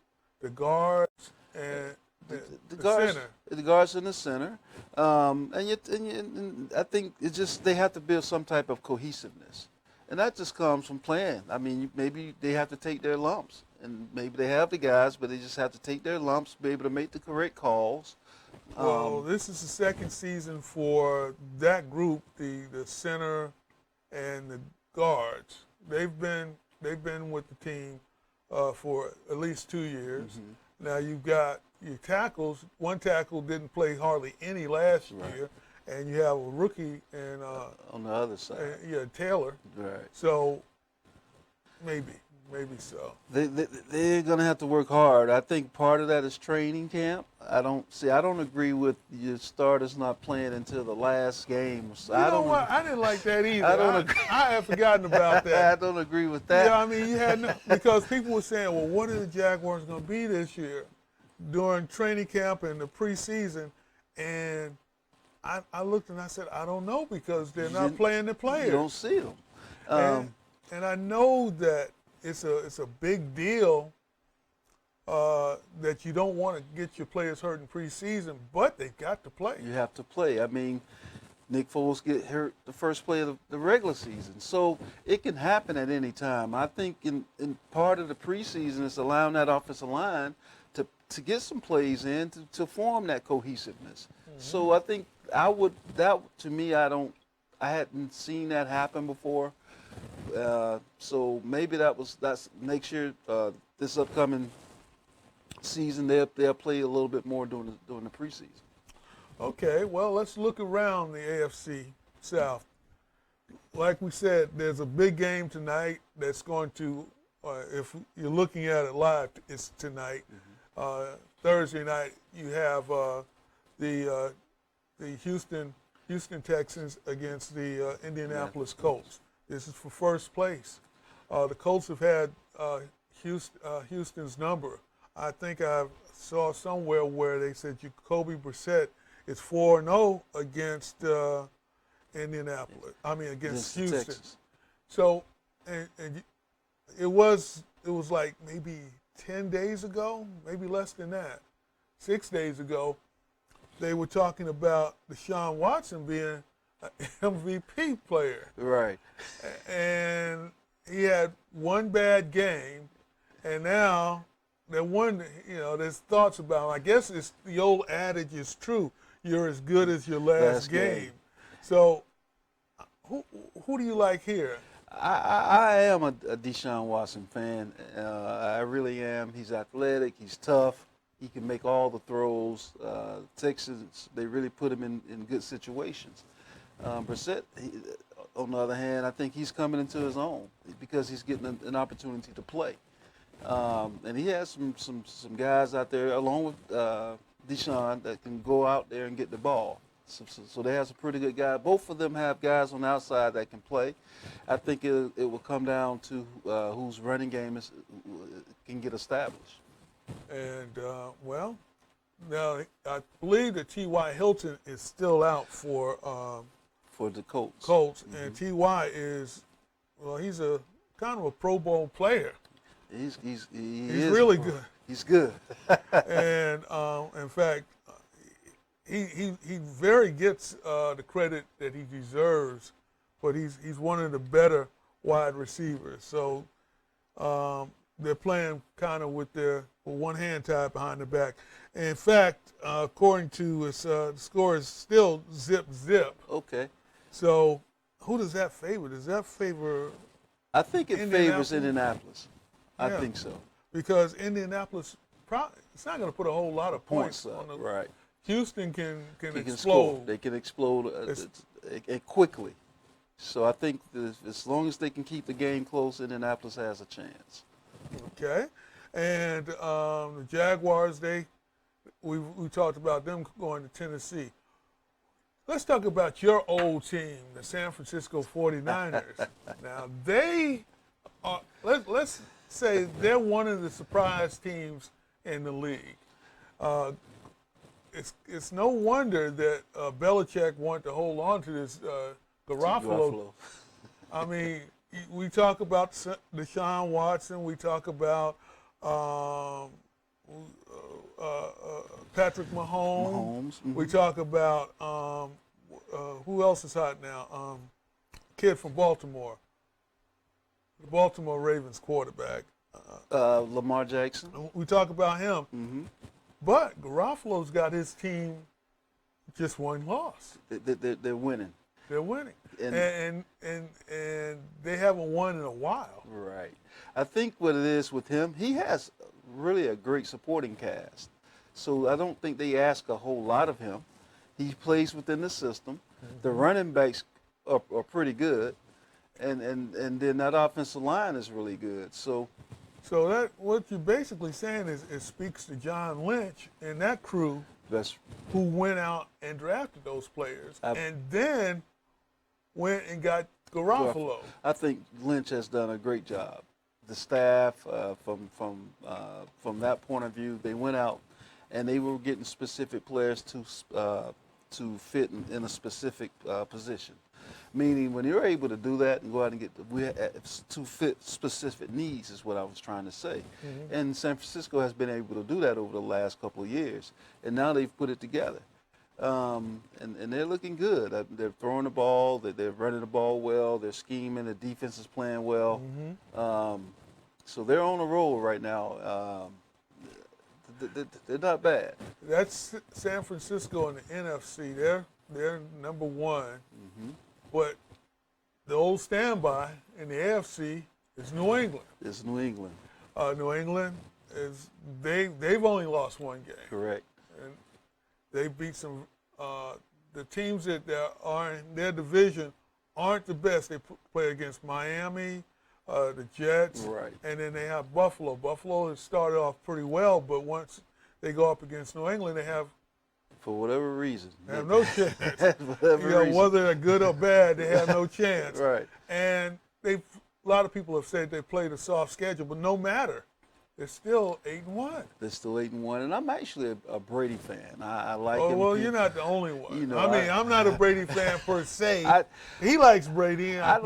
guards and the center. The guards in the center, and I think it's just they have to build some type of cohesiveness, and that just comes from playing. I mean, maybe they have to take their lumps, and maybe they have the guys, but they just have to take their lumps, be able to make the correct calls. Well, this is the second season for that group, the center and the guards. They've been with the team for at least 2 years. Mm-hmm. Now you've got your tackles. One tackle didn't play hardly any last year, and you have a rookie and on the other side. Taylor. Right. So maybe so. They're going to have to work hard. I think part of that is training camp. I don't agree with your starters not playing until the last game. I didn't like that either. I have forgotten about that. I don't agree with that. Yeah, I mean, because people were saying, well, what are the Jaguars going to be this year during training camp and the preseason? And I looked and I said, I don't know, because they're not playing the players. You don't see them. And I know that it's a big deal that you don't want to get your players hurt in preseason, but they've got to play. You have to play. I mean, Nick Foles get hurt the first play of the regular season, so it can happen at any time. I think in part of the preseason is allowing that offensive line to get some plays in to form that cohesiveness. Mm-hmm. So I think to me, I hadn't seen that happen before. So maybe that's next year. This upcoming season, they'll play a little bit more during the preseason. Okay, well, let's look around the AFC South. Like we said, there's a big game tonight that's going to, if you're looking at it live, it's tonight. Mm-hmm. Thursday night, you have the Houston Texans against the Indianapolis Colts. This is for first place. The Colts have had Houston's number. I think I saw somewhere where they said Jacoby Brissett is 4-0 against Indianapolis. I mean, against Houston. Texas. So, and it was like maybe 10 days ago, maybe less than that, 6 days ago, they were talking about Deshaun Watson being an MVP player. Right. And he had one bad game, and now there's thoughts about him. I guess it's the old adage is true. You're as good as your last game. So who do you like here? I am a Deshaun Watson fan. I really am. He's athletic. He's tough. He can make all the throws. Texans, they really put him in good situations. Brissett, on the other hand, I think he's coming into his own because he's getting an opportunity to play. And he has some guys out there, along with Deshaun, that can go out there and get the ball. So they have some pretty good guys. Both of them have guys on the outside that can play. I think it will come down to whose running game can get established. And, now I believe that T.Y. Hilton is still out for the Colts. Mm-hmm. And T.Y. is, he's a kind of a Pro Bowl player. He's really good. He's good. And in fact, he very gets the credit that he deserves, but he's one of the better wide receivers. So they're playing kind of with one hand tied behind their back. And in fact, according to the score is still zip. Okay. So who does that favor? Does that favor? I think it favors Indianapolis. I think so. Because Indianapolis, it's not going to put a whole lot of points on the right. Houston can They can explode. score. They can explode quickly. So I think as long as they can keep the game close, Indianapolis has a chance. Okay, and the Jaguars, we talked about them going to Tennessee. Let's talk about your old team, the San Francisco 49ers. Now they are. Let's say they're one of the surprise teams in the league. It's no wonder that Belichick wanted to hold on to this Garoppolo. I mean, we talk about Deshaun Watson. We talk about Patrick Mahomes. Mm-hmm. We talk about who else is hot now? Kid from Baltimore, the Baltimore Ravens quarterback. Lamar Jackson. We talk about him. Mm-hmm. But Garoppolo's got his team just one loss. They're winning. They're winning. And they haven't won in a while. Right. I think what it is with him, he has really a great supporting cast. So I don't think they ask a whole lot of him. He plays within the system. Mm-hmm. The running backs are pretty good. And then that offensive line is really good. So that what you're basically saying is it speaks to John Lynch and that crew who went out and drafted those players and then went and got Garoppolo. I think Lynch has done a great job. The staff, from that point of view, they went out and they were getting specific players to fit in a specific position. Meaning, when you're able to do that and go out and get to fit specific needs, is what I was trying to say. Mm-hmm. And San Francisco has been able to do that over the last couple of years, and now they've put it together. And they're looking good. They're throwing the ball. They're running the ball well. They're scheming. The defense is playing well. Mm-hmm. So they're on a roll right now. They're not bad. That's San Francisco in the NFC. They're number one. Mm-hmm. But the old standby in the AFC is New England. It's New England. New England they've only lost one game. Correct. And they beat some the teams that are in their division aren't the best. They play against Miami, the Jets, right, and then they have Buffalo. Buffalo has started off pretty well, but once they go up against New England, they have. For whatever reason. They have no chance. Whether they're good or bad, they have no chance. Right. And a lot of people have said they played a soft schedule, but no matter. They're still 8-1. They're still 8-1, and I'm actually a Brady fan. I like him. Oh, well, you're not the only one. You know, I'm not a Brady fan per se. He likes Brady. I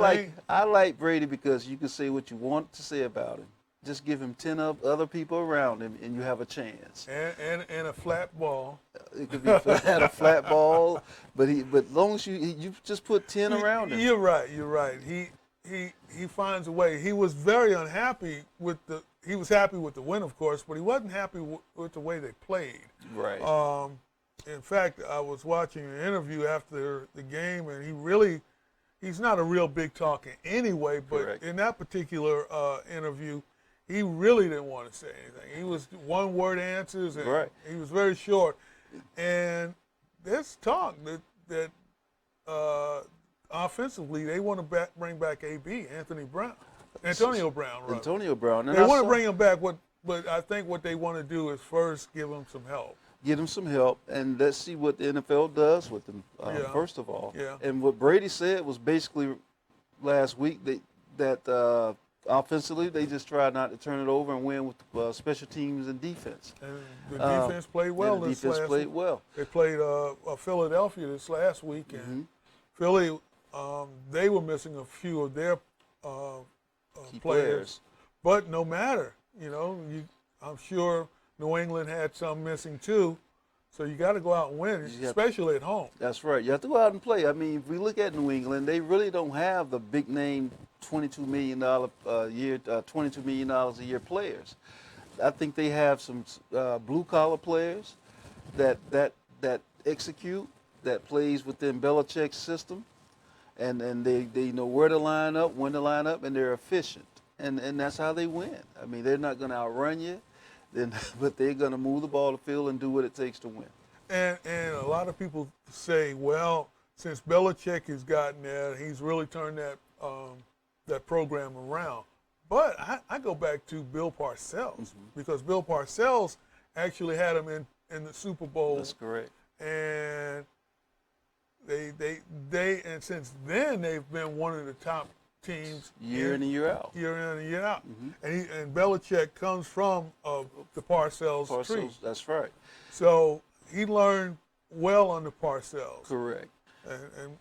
like Brady because you can say what you want to say about him. Just give him 10 other people around him, and you have a chance. And a flat ball. It could be a flat ball, but as long as you just put 10 around him. You're right. He finds a way. He was very unhappy he was happy with the win, of course, but he wasn't happy with the way they played. Right. In fact, I was watching an interview after the game, and he's not a real big talker anyway, but Correct. In that particular interview, he really didn't want to say anything. He was one-word answers, and right. He was very short. And there's talk that offensively, they want to bring back Antonio Brown. Rather. Antonio Brown. They want to bring him back, but I think what they want to do is first give him some help. Get him some help, and let's see what the NFL does with him, first of all. Yeah. And what Brady said was basically last week that offensively, they just tried not to turn it over and win with special teams and defense. And the defense played well this last week. They played Philadelphia this last week, and Philly, they were missing a few of their players. But no matter, I'm sure New England had some missing too. So you got to go out and win, especially at home. That's right. You have to go out and play. I mean, if we look at New England, they really don't have the big name $22 million a year players. I think they have some blue collar players that execute, that plays within Belichick's system, and they know where to line up, when to line up, and they're efficient. And that's how they win. I mean, they're not going to outrun you, but they're going to move the ball to the field and do what it takes to win. And a lot of people say, well, since Belichick has gotten there, he's really turned that program around. But I go back to Bill Parcells because Bill Parcells actually had him in the Super Bowl. That's correct. And they and since then they've been one of the top teams Year in and year out. Year in and year out. And Belichick comes from the Parcells tree. That's right. So he learned well under Parcells. Correct. And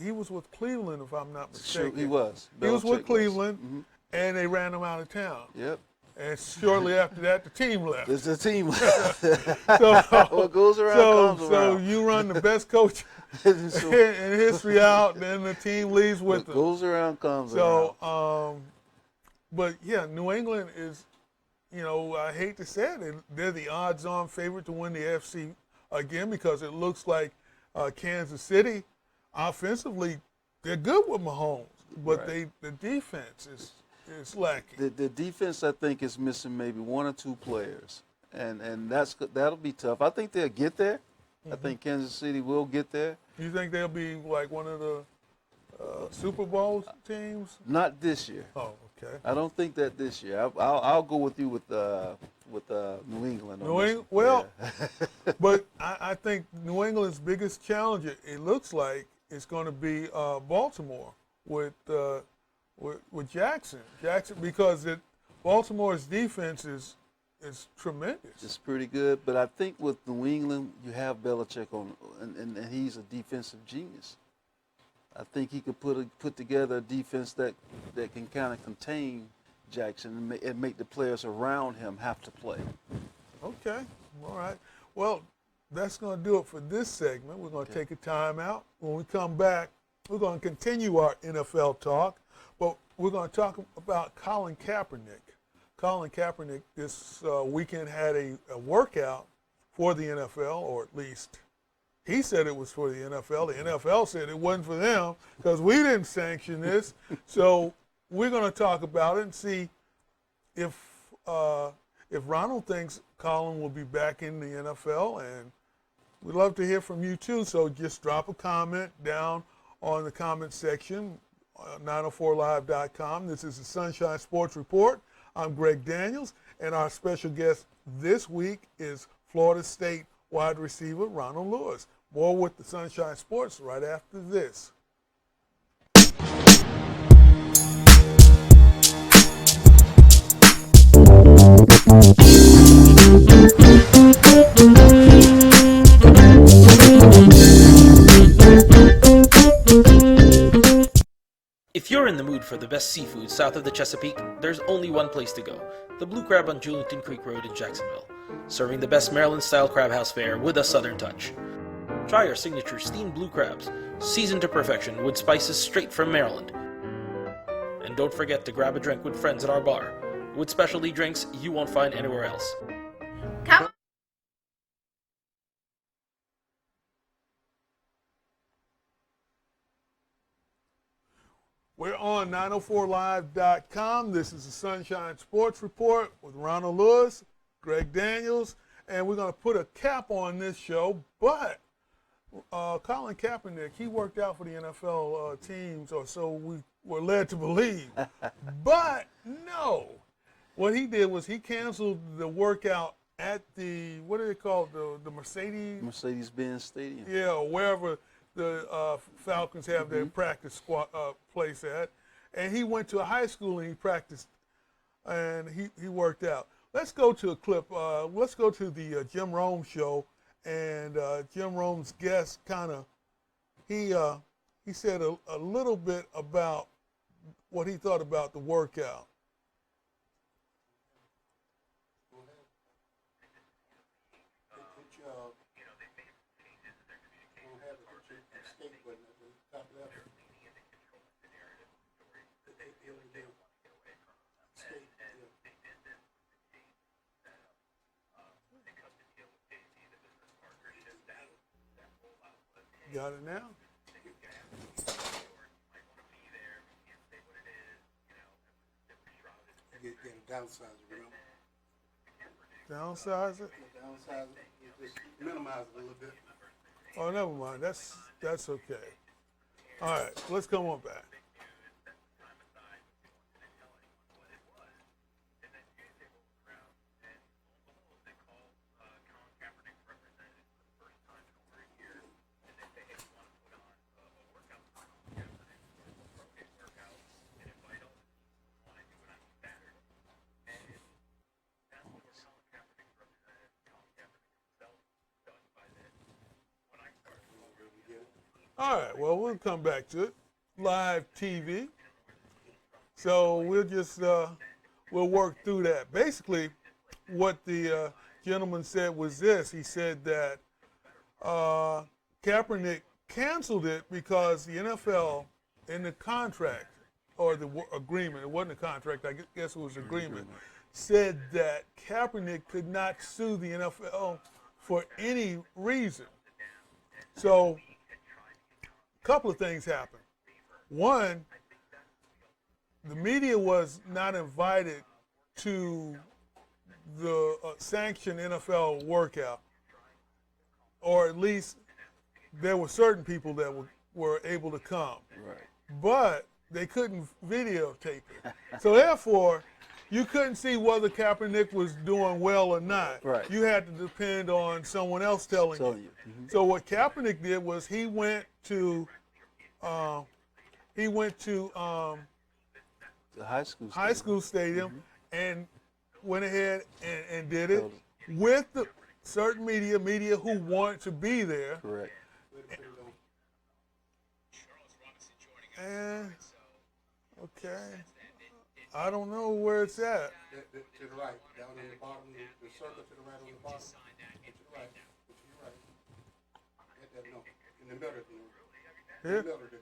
he was with Cleveland, if I'm not mistaken. He was. He was with Belichick Cleveland, and they ran him out of town. Yep. And shortly after that, the team left. It's the team left. So, what goes around comes so around. you run the best coach in history out, then the team leaves with them. What goes around comes around. So, but yeah, New England is, I hate to say it, they're the odds-on favorite to win the AFC again because it looks like Kansas City, offensively, they're good with Mahomes, but Right. the defense is lacking. The defense, I think, is missing maybe one or two players, and that'll be tough. I think they'll get there. I think Kansas City will get there. You think they'll be like one of the Super Bowl teams? Not this year. Oh, okay. I don't think that this year. I'll go with you with New England. New England. Well, but I think New England's biggest challenge, it looks like, is going to be Baltimore with Jackson. Because Baltimore's defense is tremendous. It's pretty good, but I think with New England, you have Belichick on, and he's a defensive genius. I think he could put together a defense that can kind of contain Jackson and make the players around him have to play. Okay, all right. Well, that's going to do it for this segment. We're going to take a time out. When we come back, we're going to continue our NFL talk, but we're going to talk about Colin Kaepernick. Colin Kaepernick this weekend had a workout for the NFL, or at least he said it was for the NFL. The NFL said it wasn't for them because we didn't sanction this. So we're going to talk about it and see if Ronald thinks Colin will be back in the NFL, and we'd love to hear from you too. So just drop a comment down on the comment section, 904live.com. This is the Sunshine Sports Report. I'm Greg Daniels, and our special guest this week is Florida State wide receiver Ronald Lewis. More with the Sunshine Sports right after this. If you're in the mood for the best seafood south of the Chesapeake, there's only one place to go, the Blue Crab on Julington Creek Road in Jacksonville, serving the best Maryland-style crab house fare with a southern touch. Try our signature steamed blue crabs, seasoned to perfection with spices straight from Maryland. And don't forget to grab a drink with friends at our bar, with specialty drinks you won't find anywhere else. Come. We're on 904live.com. This is the Sunshine Sports Report with Ronald Lewis, Greg Daniels, and we're going to put a cap on this show. But Colin Kaepernick, he worked out for the NFL teams, or so we were led to believe. But no, what he did was he canceled the workout at the, what do they call it, the Mercedes-Benz Stadium. Yeah, or wherever the Falcons have their practice squad place at, and he went to a high school and he practiced, and he worked out. Let's go to a clip. Let's go to the Jim Rome show, and Jim Rome's guest he said a little bit about what he thought about the workout. Got it now? Get a downsizer, you know? Downsize it? Downsize it, just minimize it a little bit. Oh, never mind. That's okay. All right, let's come on back. All right, well, we'll come back to it. Live TV. So we'll just, we'll work through that. Basically, what the gentleman said was this. He said that Kaepernick canceled it because the NFL, in the contract, or the agreement, it wasn't a contract, I guess it was agreement, said that Kaepernick could not sue the NFL for any reason. So, a couple of things happened. One, the media was not invited to the sanctioned NFL workout, or at least there were certain people that were able to come. Right. But they couldn't videotape it. So therefore, you couldn't see whether Kaepernick was doing well or not. Right. You had to depend on someone else telling you. Mm-hmm. So what Kaepernick did was he went to the high school stadium and went ahead and did it with the certain media who wanted to be there. Correct. And okay, I don't know where it's at. To the right, down on the bottom, the circle to the right on the bottom. To the right, to the right. Hit that note. In the middle, Here? In the middle.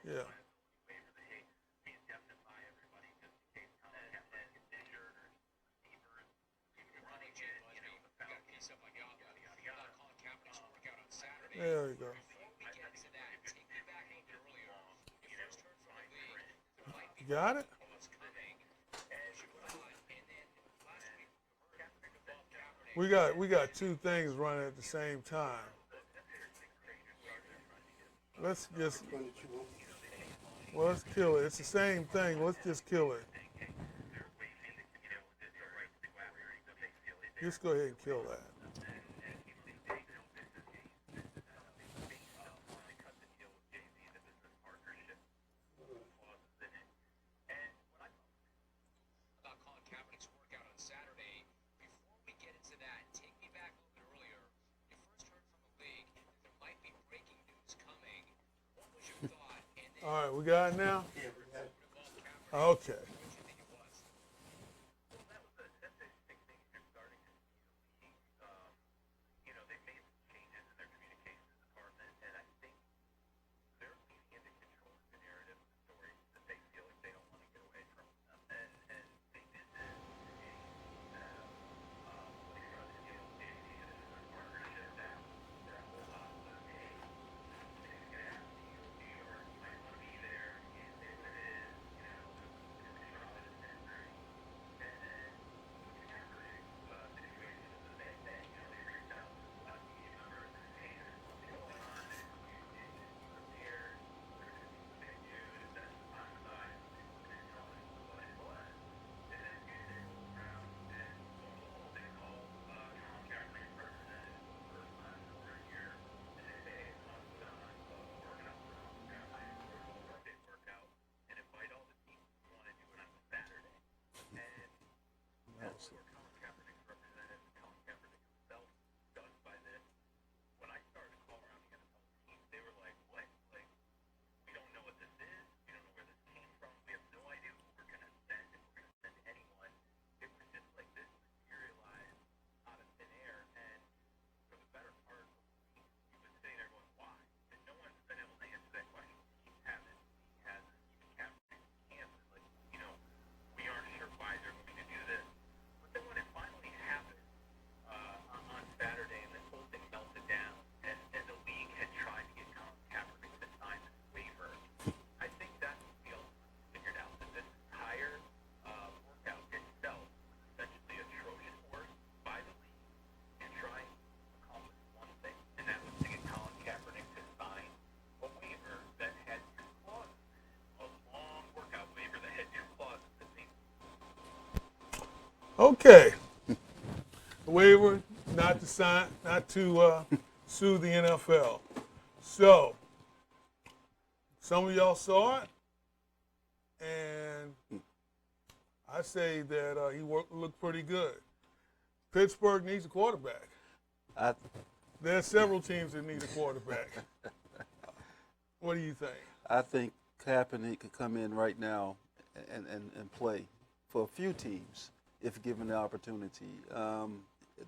Yeah. There we go. You got it? We got two things running at the same time. Let's just, well, let's kill it. It's the same thing. Let's just kill it. Just go ahead and kill that. All right, we got it now? Okay. Okay. Waiver not to sign, not to sue the NFL. So, some of y'all saw it, and I say that he looked pretty good. Pittsburgh needs a quarterback. There are several teams that need a quarterback. What do you think? I think Kaepernick could come in right now and play for a few teams if given the opportunity.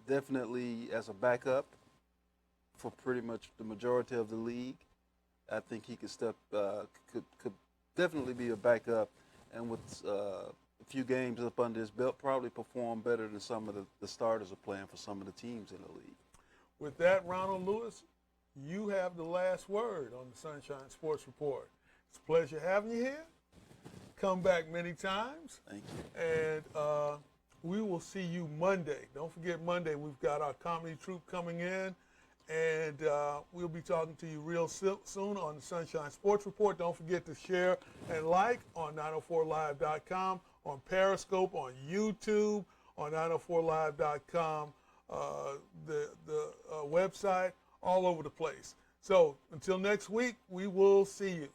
Definitely as a backup for pretty much the majority of the league. I think he could could definitely be a backup, and with a few games up under his belt, probably perform better than some of the starters are playing for some of the teams in the league. With that, Ronald Lewis, you have the last word on the Sunshine Sports Report. It's a pleasure having you here. Come back many times. Thank you. And we will see you Monday. Don't forget Monday, we've got our comedy troupe coming in. And we'll be talking to you real soon on the Sunshine Sports Report. Don't forget to share and like on 904live.com, on Periscope, on YouTube, on 904live.com, the website, all over the place. So until next week, we will see you.